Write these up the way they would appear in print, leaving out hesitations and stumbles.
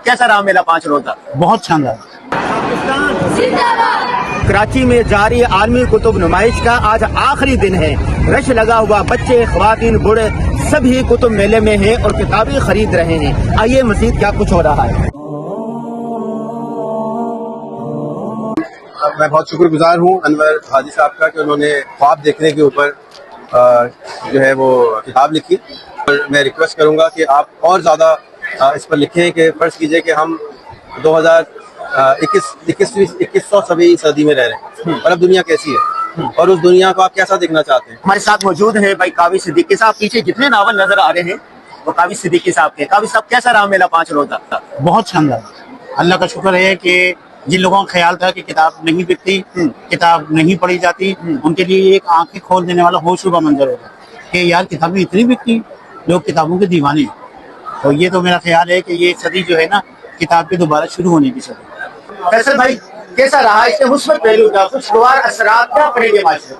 کیسا رہا میلہ 5 روزہ؟ بہت شاندار. کراچی میں جاری عالمی کتب نمائش کا آج آخری دن ہے. رش لگا ہوا، بچے، خواتین، بوڑھے سبھی کتب میلے میں ہیں اور کتابیں خرید رہے ہیں. آئیے مزید کیا کچھ ہو رہا ہے. میں بہت شکر گزار ہوں انور حاجی صاحب کا کہ انہوں نے خواب دیکھنے کے اوپر جو ہے وہ کتاب لکھی. اور میں ریکویسٹ کروں گا کہ آپ اور زیادہ اس پر لکھیں کہ فرض کیجئے کہ ہم 2100 صدی میں رہ رہے ہیں اور اب دنیا کیسی ہے اور اس دنیا کو آپ کیسا دیکھنا چاہتے ہیں. ہمارے ساتھ موجود ہیں بھائی قاوی صدیقی صاحب. پیچھے جتنے ناول نظر آ رہے ہیں وہ قاوی صدیقی صاحب کے. قاوی صاحب کیسا رہا میلہ 5 روزہ؟ بہت شاندار. اللہ کا شکر ہے کہ جن لوگوں کا خیال تھا کہ کتاب نہیں بکتی، کتاب نہیں پڑھی جاتی، ان کے لیے ایک آنکھیں کھول دینے والا ہوش ربا منظر ہوگا کہ یار کتابیں اتنی بکتی، لوگ کتابوں کے دیوانے ہیں. تو یہ تو میرا خیال ہے کہ یہ صدی جو ہے نا کتاب کے دوبارہ شروع ہونے کی صدی. فیصل بھائی کیسا رہا؟ اس کے مثبت پہلو کا خوشگوار اثرات کیا پڑیں گے معاشرے؟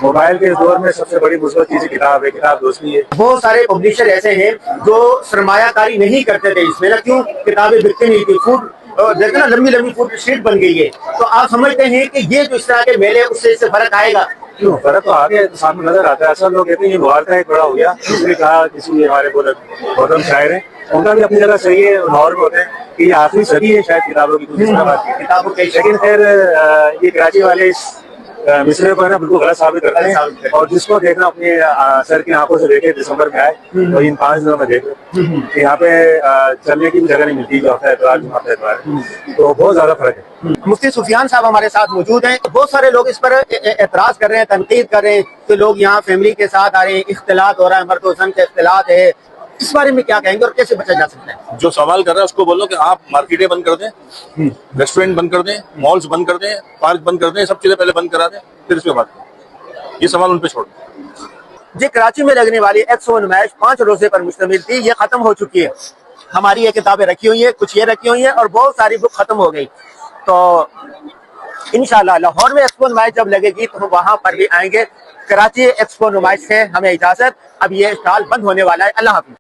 موبائل کے دور میں سب سے بڑی مثبت چیز کتاب ہے، کتاب دوستی ہے. بہت سارے پبلشر ایسے ہیں جو سرمایہ کاری نہیں کرتے تھے اس میں، کیوں کتابیں بکتی نہیں تھی. فوڈ دیکھیں نا، لمبی لمبی فوڈ اسٹریٹ بن گئی ہے. تو آپ سمجھتے ہیں کہ یہ جو اس طرح کے میلے اس سے فرق آئے گا؟ کیوں فرق تو آگے سامنے نظر آتا ہے. اصل لوگ کہتے ہیں یہ مبارکہ ایک بڑا ہو گیا. اس نے کہا کسی ہمارے گوتم شاعر ہیں، ان کا بھی اپنی جگہ صحیح ہے. لاہور میں ہوتے ہیں کہ یہ آخری صدی ہے شاید کتابوں کی کتابوں کے لیکن خیر یہ کراچی والے اس مصرے کو ہے نا بالکل غلط ثابت کرتے ہیں. اور جس کو دیکھنا اپنی سر کی آنکھوں سے دیکھے دسمبر میں آئے تو ان 5 دنوں میں دیکھے کہ یہاں پہ چلنے کی بھی جگہ نہیں ملتی. جو ہفتہ اتوار جمعہ اتوار تو بہت زیادہ فرق ہے. مفتی سفیان صاحب ہمارے ساتھ موجود ہیں. بہت سارے لوگ اس پر اعتراض کر رہے ہیں، تنقید کر رہے ہیں کہ لوگ یہاں فیملی کے ساتھ آ رہے ہیں، اختلاط ہو رہا ہے، مرد و زن کا اختلاط ہے. اس بارے میں کیا کہیں گے اور کیسے بچا جا سکتا ہے؟ جو سوال کر رہا ہے اس کو بولو کہ آپ مارکیٹیں بند کر دیں، ریسٹورینٹ بند کر دیں، مالز بند کر دیں، پارک بند کر دیں، سب چیزیں پہلے بند کرا دیں پھر اس کے بعد یہ سوال ان پہ چھوڑ دیں. جی کراچی میں لگنے والی ایکسپو نمائش 5 روزے پر مشتمل تھی. یہ ختم ہو چکی ہے. ہماری یہ کتابیں رکھی ہوئی ہیں، کچھ یہ رکھی ہوئی ہیں اور بہت ساری بک ختم ہو گئی. تو انشاءاللہ لاہور میں ایکسپو نمائش جب لگے گی تو ہم وہاں پر بھی آئیں گے. کراچی ایکسپو نمائش سے ہمیں اجازت. اب یہ اسٹال بند ہونے والا ہے. اللہ حافظ.